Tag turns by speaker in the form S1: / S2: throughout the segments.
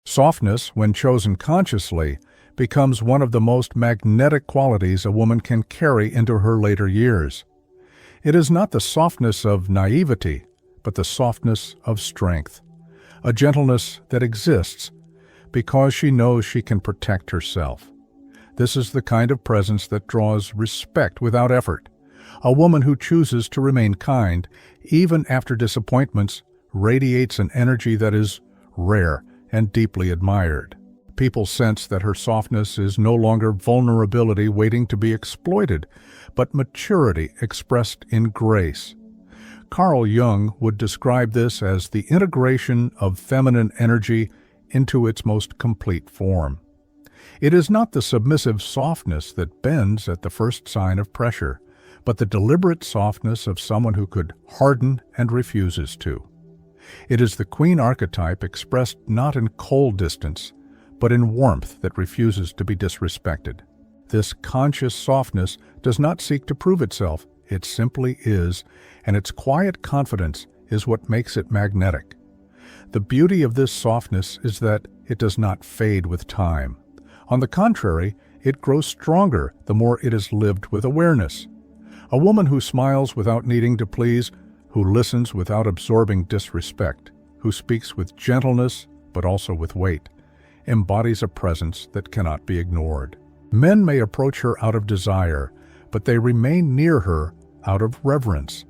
S1: Softness, when chosen consciously, becomes one of the most magnetic qualities a woman can carry into her later years. It is not the softness of naivety, but the softness of strength, a gentleness that exists because she knows she can protect herself. This is the kind of presence that draws respect without effort. A woman who chooses to remain kind, even after disappointments, radiates an energy that is rare and deeply admired. People sense that her softness is no longer vulnerability waiting to be exploited, but maturity expressed in grace. Carl Jung would describe this as the integration of feminine energy into its most complete form. It is not the submissive softness that bends at the first sign of pressure, but the deliberate softness of someone who could harden and refuses to. It is the queen archetype expressed not in cold distance, but in warmth that refuses to be disrespected. This conscious softness does not seek to prove itself, it simply is, and its quiet confidence is what makes it magnetic. The beauty of this softness is that it does not fade with time. On the contrary, it grows stronger the more it is lived with awareness. A woman who smiles without needing to please, who listens without absorbing disrespect, who speaks with gentleness but also with weight, embodies a presence that cannot be ignored. Men may approach her out of desire, but they remain near her out of reverence.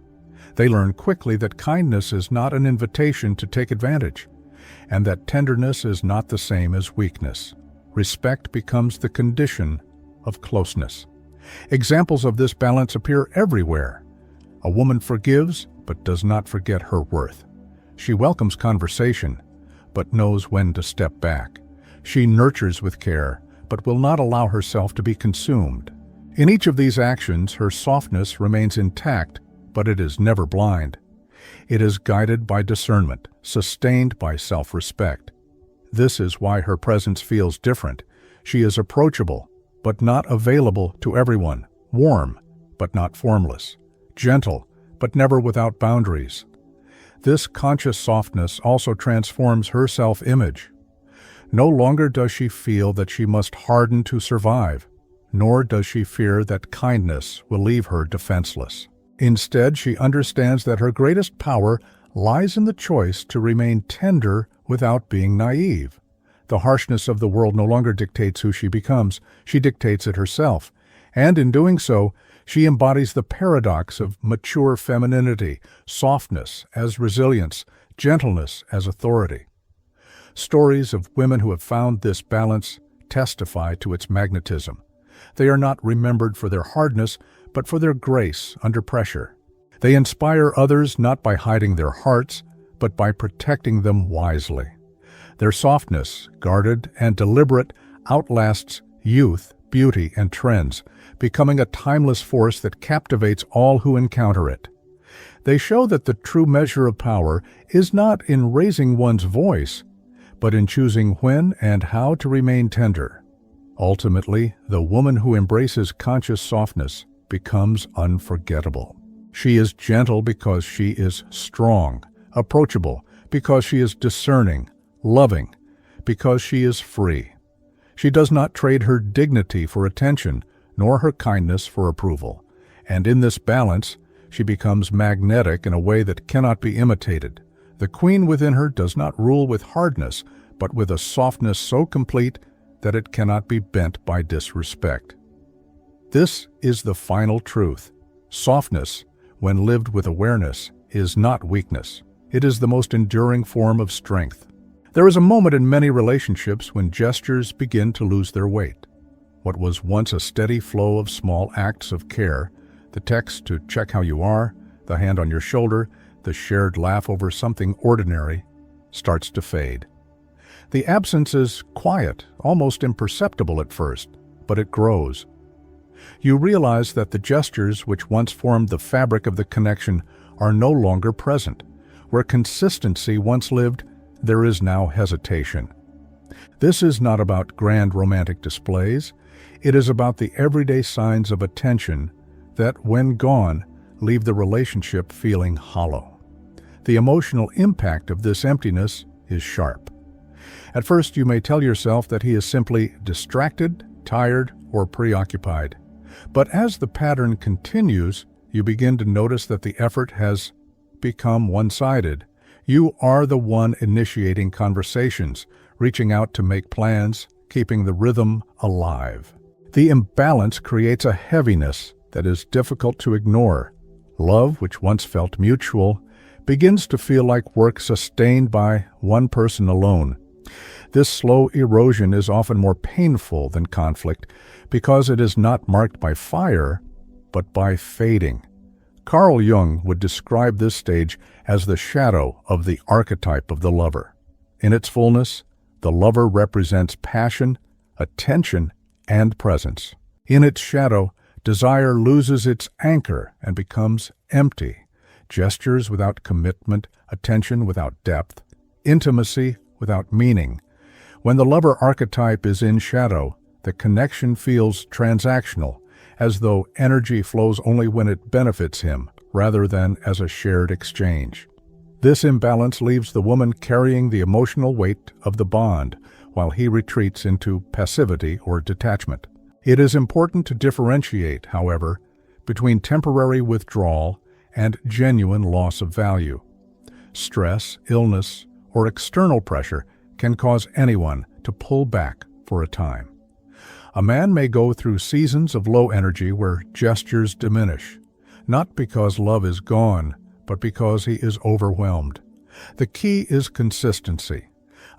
S1: They learn quickly that kindness is not an invitation to take advantage, and that tenderness is not the same as weakness. Respect becomes the condition of closeness. Examples of this balance appear everywhere. A woman forgives, but does not forget her worth. She welcomes conversation, but knows when to step back. She nurtures with care, but will not allow herself to be consumed. In each of these actions, her softness remains intact, but it is never blind. It is guided by discernment, sustained by self-respect. This is why her presence feels different. She is approachable, but not available to everyone, warm, but not formless, gentle, but never without boundaries. This conscious softness also transforms her self-image. No longer does she feel that she must harden to survive, nor does she fear that kindness will leave her defenseless. Instead, she understands that her greatest power lies in the choice to remain tender without being naive. The harshness of the world no longer dictates who she becomes, she dictates it herself, and in doing so, she embodies the paradox of mature femininity, softness as resilience, gentleness as authority. Stories of women who have found this balance testify to its magnetism. They are not remembered for their hardness, but for their grace under pressure. They inspire others not by hiding their hearts, but by protecting them wisely. Their softness, guarded and deliberate, outlasts youth, beauty, and trends, becoming a timeless force that captivates all who encounter it. They show that the true measure of power is not in raising one's voice, but in choosing when and how to remain tender. Ultimately, the woman who embraces conscious softness becomes unforgettable. She is gentle because she is strong, approachable because she is discerning, loving because she is free. She does not trade her dignity for attention, nor her kindness for approval. And in this balance, she becomes magnetic in a way that cannot be imitated. The queen within her does not rule with hardness, but with a softness so complete that it cannot be bent by disrespect. This is the final truth. Softness, when lived with awareness, is not weakness. It is the most enduring form of strength. There is a moment in many relationships when gestures begin to lose their weight. What was once a steady flow of small acts of care, the text to check how you are, the hand on your shoulder, the shared laugh over something ordinary, starts to fade. The absence is quiet, almost imperceptible at first, but it grows. You realize that the gestures which once formed the fabric of the connection are no longer present. Where consistency once lived, there is now hesitation. This is not about grand romantic displays. It is about the everyday signs of attention that, when gone, leave the relationship feeling hollow. The emotional impact of this emptiness is sharp. At first, you may tell yourself that he is simply distracted, tired, or preoccupied. But as the pattern continues, you begin to notice that the effort has become one-sided. You are the one initiating conversations, reaching out to make plans, keeping the rhythm alive. The imbalance creates a heaviness that is difficult to ignore. Love, which once felt mutual, begins to feel like work sustained by one person alone. This slow erosion is often more painful than conflict because it is not marked by fire, but by fading. Carl Jung would describe this stage as the shadow of the archetype of the lover. In its fullness, the lover represents passion, attention, and presence. In its shadow, desire loses its anchor and becomes empty. Gestures without commitment, attention without depth, intimacy without meaning. When the lover archetype is in shadow, the connection feels transactional, as though energy flows only when it benefits him, rather than as a shared exchange. This imbalance leaves the woman carrying the emotional weight of the bond, while he retreats into passivity or detachment. It is important to differentiate, however, between temporary withdrawal and genuine loss of value. Stress, illness, or external pressure can cause anyone to pull back for a time. A man may go through seasons of low energy where gestures diminish, not because love is gone, but because he is overwhelmed. The key is consistency.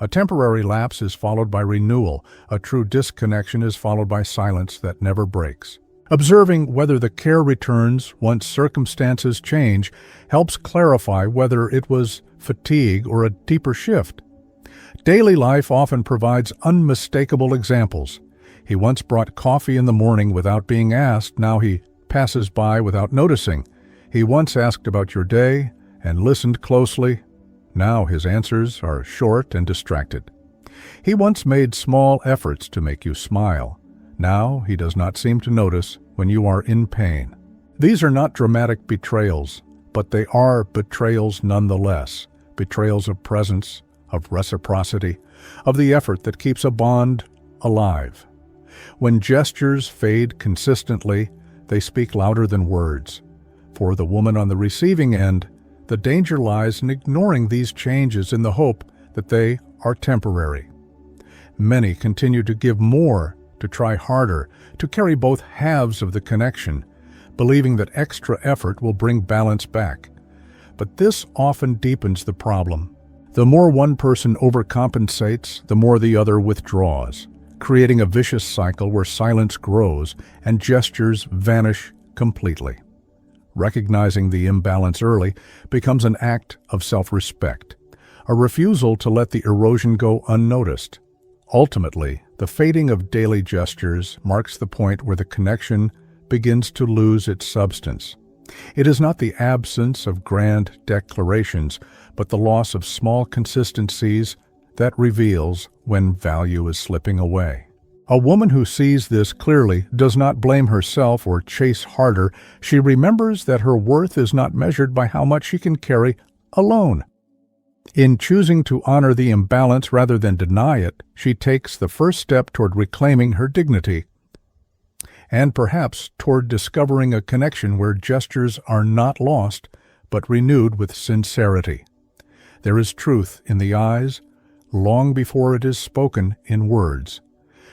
S1: A temporary lapse is followed by renewal. A true disconnection is followed by silence that never breaks. Observing whether the care returns once circumstances change helps clarify whether it was fatigue or a deeper shift. Daily life often provides unmistakable examples. He once brought coffee in the morning without being asked. Now he passes by without noticing. He once asked about your day and listened closely. Now his answers are short and distracted. He once made small efforts to make you smile. Now he does not seem to notice when you are in pain. These are not dramatic betrayals, but they are betrayals nonetheless. Betrayals of presence, of reciprocity, of the effort that keeps a bond alive. When gestures fade consistently, they speak louder than words. For the woman on the receiving end, the danger lies in ignoring these changes in the hope that they are temporary. Many continue to give more, to try harder, to carry both halves of the connection, believing that extra effort will bring balance back. But this often deepens the problem. The more one person overcompensates, the more the other withdraws, creating a vicious cycle where silence grows and gestures vanish completely. Recognizing the imbalance early becomes an act of self-respect, a refusal to let the erosion go unnoticed. Ultimately, the fading of daily gestures marks the point where the connection begins to lose its substance. It is not the absence of grand declarations, but the loss of small consistencies that reveals when value is slipping away. A woman who sees this clearly does not blame herself or chase harder. She remembers that her worth is not measured by how much she can carry alone. In choosing to honor the imbalance rather than deny it, she takes the first step toward reclaiming her dignity, and perhaps toward discovering a connection where gestures are not lost, but renewed with sincerity. There is truth in the eyes long before it is spoken in words.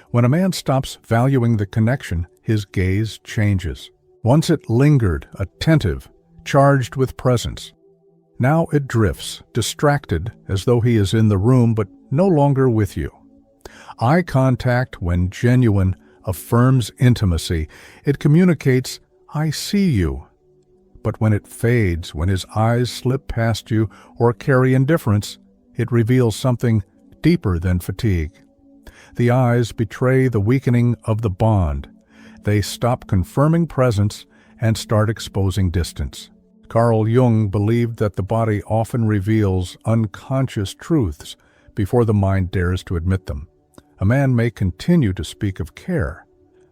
S1: When a man stops valuing the connection, his gaze changes. Once it lingered, attentive, charged with presence. Now it drifts, distracted, as though he is in the room but no longer with you. Eye contact, when genuine, affirms intimacy. It communicates, "I see you." But when it fades, when his eyes slip past you or carry indifference, it reveals something deeper than fatigue. The eyes betray the weakening of the bond. They stop confirming presence and start exposing distance. Carl Jung believed that the body often reveals unconscious truths before the mind dares to admit them. A man may continue to speak of care,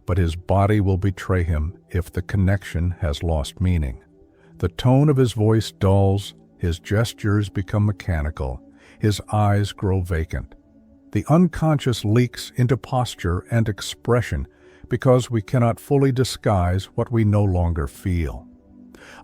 S1: but his body will betray him if the connection has lost meaning. The tone of his voice dulls, his gestures become mechanical, his eyes grow vacant. The unconscious leaks into posture and expression because we cannot fully disguise what we no longer feel.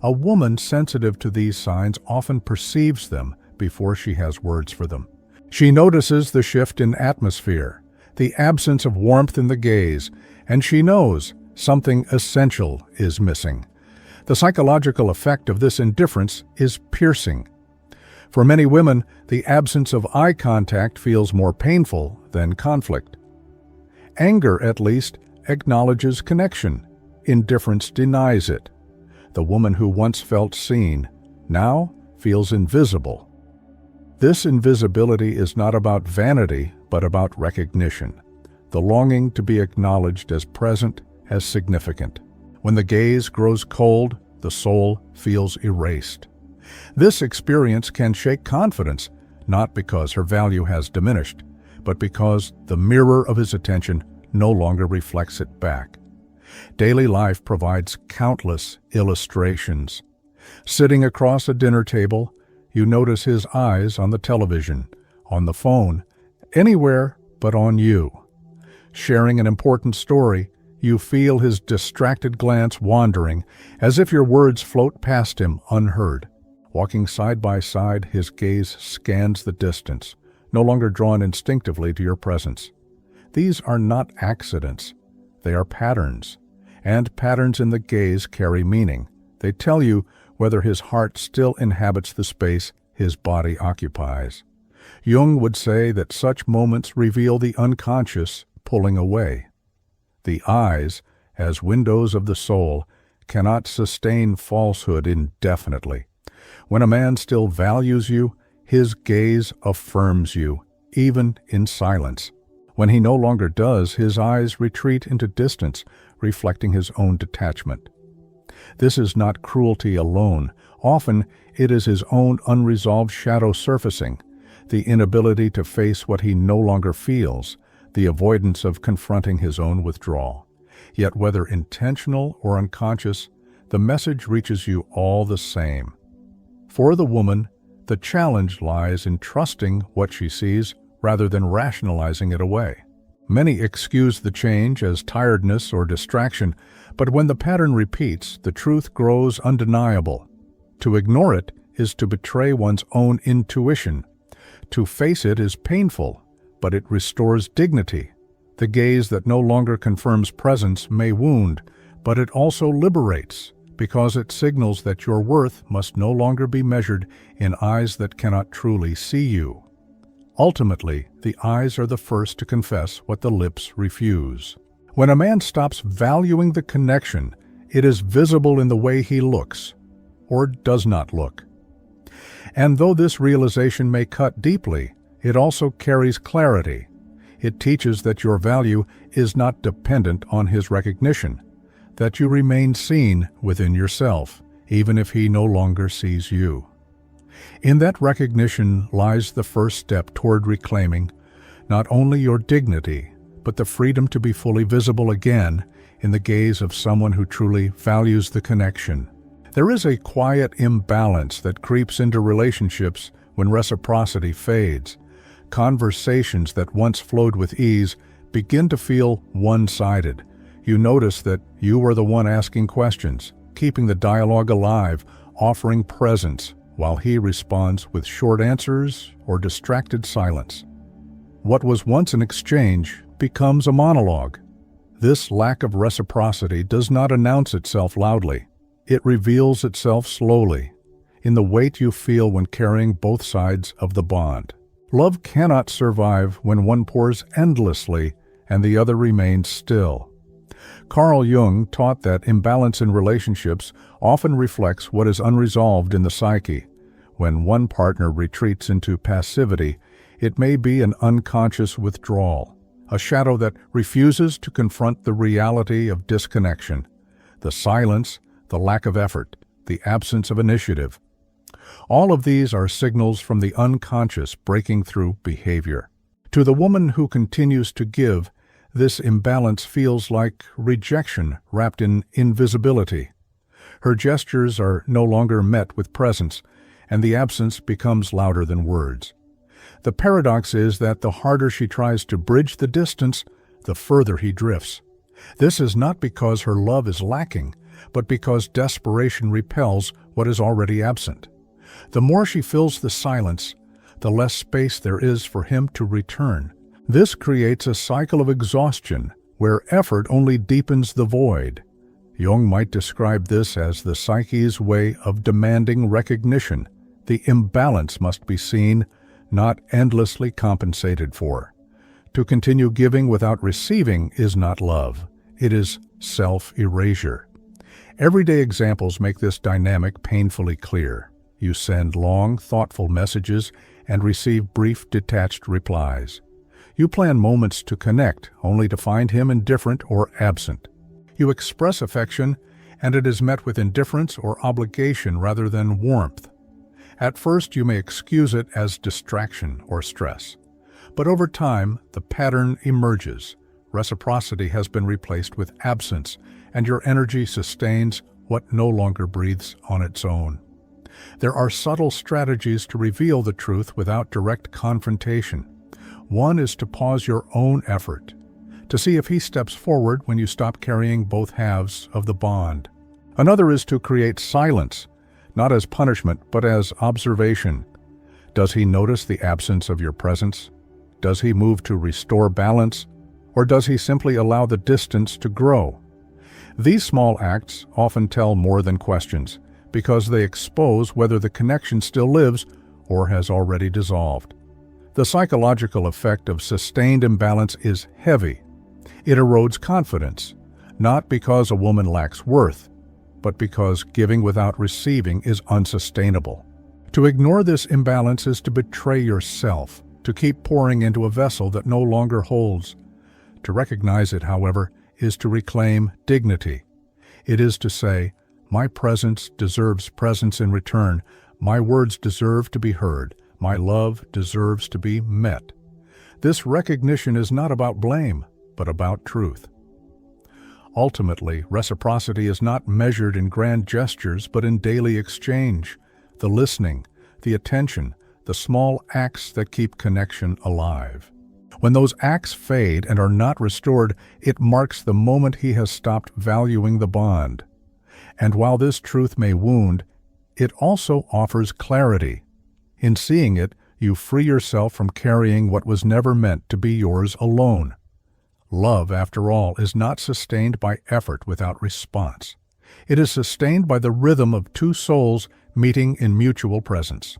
S1: A woman sensitive to these signs often perceives them before she has words for them. She notices the shift in atmosphere, the absence of warmth in the gaze, and she knows something essential is missing. The psychological effect of this indifference is piercing. For many women, the absence of eye contact feels more painful than conflict. Anger, at least, acknowledges connection. Indifference denies it. The woman who once felt seen now feels invisible. This invisibility is not about vanity, but about recognition, the longing to be acknowledged as present, as significant. When the gaze grows cold, the soul feels erased. This experience can shake confidence, not because her value has diminished, but because the mirror of his attention no longer reflects it back. Daily life provides countless illustrations. Sitting across a dinner table, you notice his eyes on the television, on the phone, anywhere but on you. Sharing an important story, you feel his distracted glance wandering, as if your words float past him unheard. Walking side by side, his gaze scans the distance, no longer drawn instinctively to your presence. These are not accidents. They are patterns, and patterns in the gaze carry meaning. They tell you whether his heart still inhabits the space his body occupies. Jung would say that such moments reveal the unconscious pulling away. The eyes, as windows of the soul, cannot sustain falsehood indefinitely. When a man still values you, his gaze affirms you, even in silence. When he no longer does, his eyes retreat into distance, reflecting his own detachment. This is not cruelty alone. Often it is his own unresolved shadow surfacing, the inability to face what he no longer feels, the avoidance of confronting his own withdrawal. Yet whether intentional or unconscious, the message reaches you all the same. For the woman, the challenge lies in trusting what she sees rather than rationalizing it away. Many excuse the change as tiredness or distraction, but when the pattern repeats, the truth grows undeniable. To ignore it is to betray one's own intuition. To face it is painful, but it restores dignity. The gaze that no longer confirms presence may wound, but it also liberates, because it signals that your worth must no longer be measured in eyes that cannot truly see you. Ultimately, the eyes are the first to confess what the lips refuse. When a man stops valuing the connection, it is visible in the way he looks, or does not look. And though this realization may cut deeply, it also carries clarity. It teaches that your value is not dependent on his recognition, that you remain seen within yourself, even if he no longer sees you. In that recognition lies the first step toward reclaiming not only your dignity, but the freedom to be fully visible again in the gaze of someone who truly values the connection. There is a quiet imbalance that creeps into relationships when reciprocity fades. Conversations that once flowed with ease begin to feel one-sided. You notice that you are the one asking questions, keeping the dialogue alive, offering presence, while he responds with short answers or distracted silence. What was once an exchange becomes a monologue. This lack of reciprocity does not announce itself loudly. It reveals itself slowly, in the weight you feel when carrying both sides of the bond. Love cannot survive when one pours endlessly and the other remains still. Carl Jung taught that imbalance in relationships often reflects what is unresolved in the psyche. When one partner retreats into passivity, it may be an unconscious withdrawal, a shadow that refuses to confront the reality of disconnection, the silence, the lack of effort, the absence of initiative. All of these are signals from the unconscious breaking through behavior. To the woman who continues to give, this imbalance feels like rejection wrapped in invisibility. Her gestures are no longer met with presence, and the absence becomes louder than words. The paradox is that the harder she tries to bridge the distance, the further he drifts. This is not because her love is lacking, but because desperation repels what is already absent. The more she fills the silence, the less space there is for him to return. This creates a cycle of exhaustion, where effort only deepens the void. Jung might describe this as the psyche's way of demanding recognition. The imbalance must be seen, not endlessly compensated for. To continue giving without receiving is not love. It is self-erasure. Everyday examples make this dynamic painfully clear. You send long, thoughtful messages and receive brief, detached replies. You plan moments to connect, only to find him indifferent or absent. You express affection, and it is met with indifference or obligation rather than warmth. At first, you may excuse it as distraction or stress. But over time, the pattern emerges. Reciprocity has been replaced with absence, and your energy sustains what no longer breathes on its own. There are subtle strategies to reveal the truth without direct confrontation. One is to pause your own effort, to see if he steps forward when you stop carrying both halves of the bond. Another is to create silence, not as punishment, but as observation. Does he notice the absence of your presence? Does he move to restore balance? Or does he simply allow the distance to grow? These small acts often tell more than questions, because they expose whether the connection still lives or has already dissolved. The psychological effect of sustained imbalance is heavy. It erodes confidence, not because a woman lacks worth, but because giving without receiving is unsustainable. To ignore this imbalance is to betray yourself, to keep pouring into a vessel that no longer holds. To recognize it, however, is to reclaim dignity. It is to say, my presence deserves presence in return, my words deserve to be heard, my love deserves to be met. This recognition is not about blame, but about truth. Ultimately, reciprocity is not measured in grand gestures, but in daily exchange, the listening, the attention, the small acts that keep connection alive. When those acts fade and are not restored, it marks the moment he has stopped valuing the bond. And while this truth may wound, it also offers clarity. In seeing it, you free yourself from carrying what was never meant to be yours alone. Love, after all, is not sustained by effort without response. It is sustained by the rhythm of two souls meeting in mutual presence.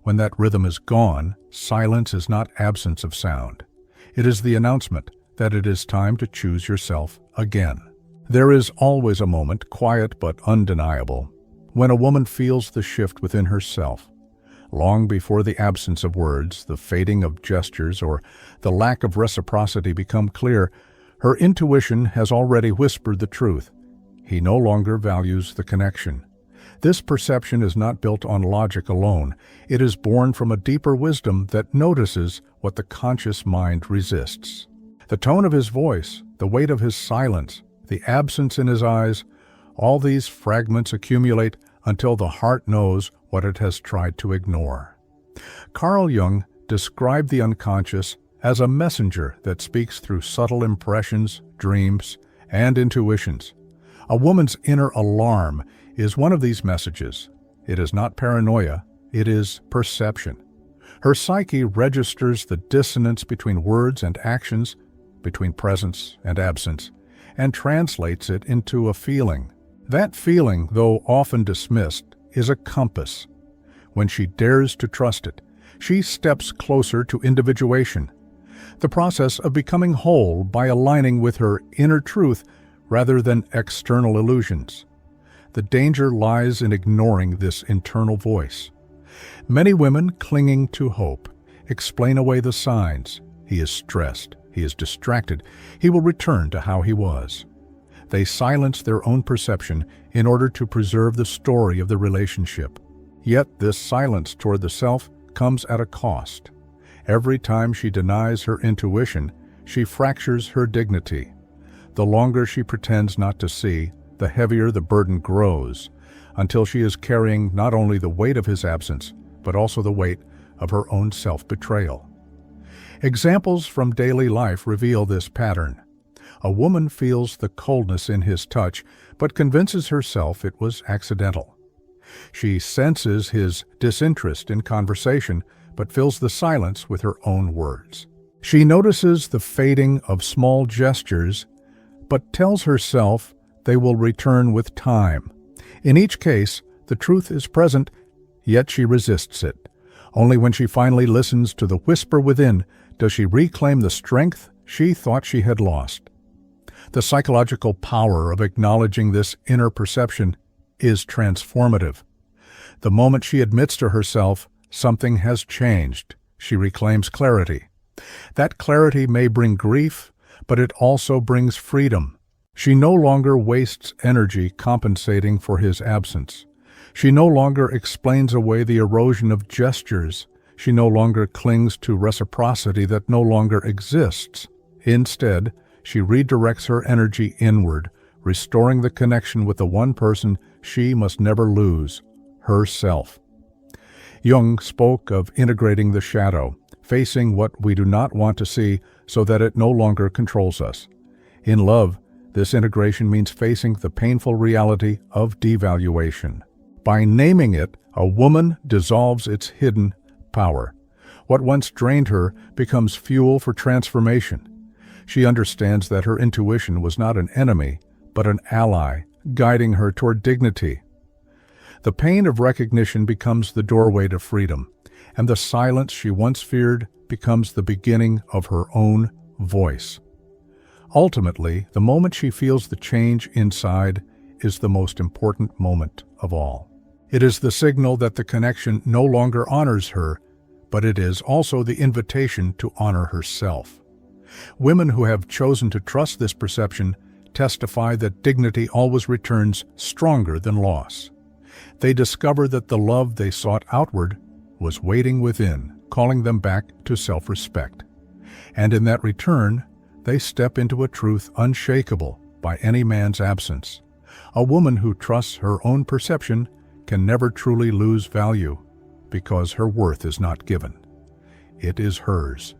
S1: When that rhythm is gone, silence is not absence of sound. It is the announcement that it is time to choose yourself again. There is always a moment, quiet but undeniable, when a woman feels the shift within herself. Long before the absence of words, the fading of gestures, or the lack of reciprocity become clear, her intuition has already whispered the truth. He no longer values the connection. This perception is not built on logic alone. It is born from a deeper wisdom that notices what the conscious mind resists. The tone of his voice, the weight of his silence, the absence in his eyes, all these fragments accumulate until the heart knows what it has tried to ignore. Carl Jung described the unconscious as a messenger that speaks through subtle impressions, dreams, and intuitions. A woman's inner alarm is one of these messages. It is not paranoia, it is perception. Her psyche registers the dissonance between words and actions, between presence and absence, and translates it into a feeling. That feeling, though often dismissed, is a compass. When she dares to trust it, she steps closer to individuation, the process of becoming whole by aligning with her inner truth rather than external illusions. The danger lies in ignoring this internal voice. Many women, clinging to hope, explain away the signs. He is stressed, he is distracted, he will return to how he was. They silence their own perception in order to preserve the story of the relationship. Yet this silence toward the self comes at a cost. Every time she denies her intuition, she fractures her dignity. The longer she pretends not to see, the heavier the burden grows, until she is carrying not only the weight of his absence, but also the weight of her own self-betrayal. Examples from daily life reveal this pattern. A woman feels the coldness in his touch, but convinces herself it was accidental. She senses his disinterest in conversation, but fills the silence with her own words. She notices the fading of small gestures, but tells herself they will return with time. In each case, the truth is present, yet she resists it. Only when she finally listens to the whisper within does she reclaim the strength she thought she had lost. The psychological power of acknowledging this inner perception is transformative. The moment she admits to herself something has changed, she reclaims clarity. That clarity may bring grief, but it also brings freedom. She no longer wastes energy compensating for his absence. She no longer explains away the erosion of gestures. She no longer clings to reciprocity that no longer exists. Instead, she redirects her energy inward, restoring the connection with the one person she must never lose, herself. Jung spoke of integrating the shadow, facing what we do not want to see so that it no longer controls us. In love, this integration means facing the painful reality of devaluation. By naming it, a woman dissolves its hidden power. What once drained her becomes fuel for transformation. She understands that her intuition was not an enemy, but an ally, guiding her toward dignity. The pain of recognition becomes the doorway to freedom, and the silence she once feared becomes the beginning of her own voice. Ultimately, the moment she feels the change inside is the most important moment of all. It is the signal that the connection no longer honors her, but it is also the invitation to honor herself. Women who have chosen to trust this perception testify that dignity always returns stronger than loss. They discover that the love they sought outward was waiting within, calling them back to self-respect. And in that return, they step into a truth unshakable by any man's absence. A woman who trusts her own perception can never truly lose value, because her worth is not given. It is hers.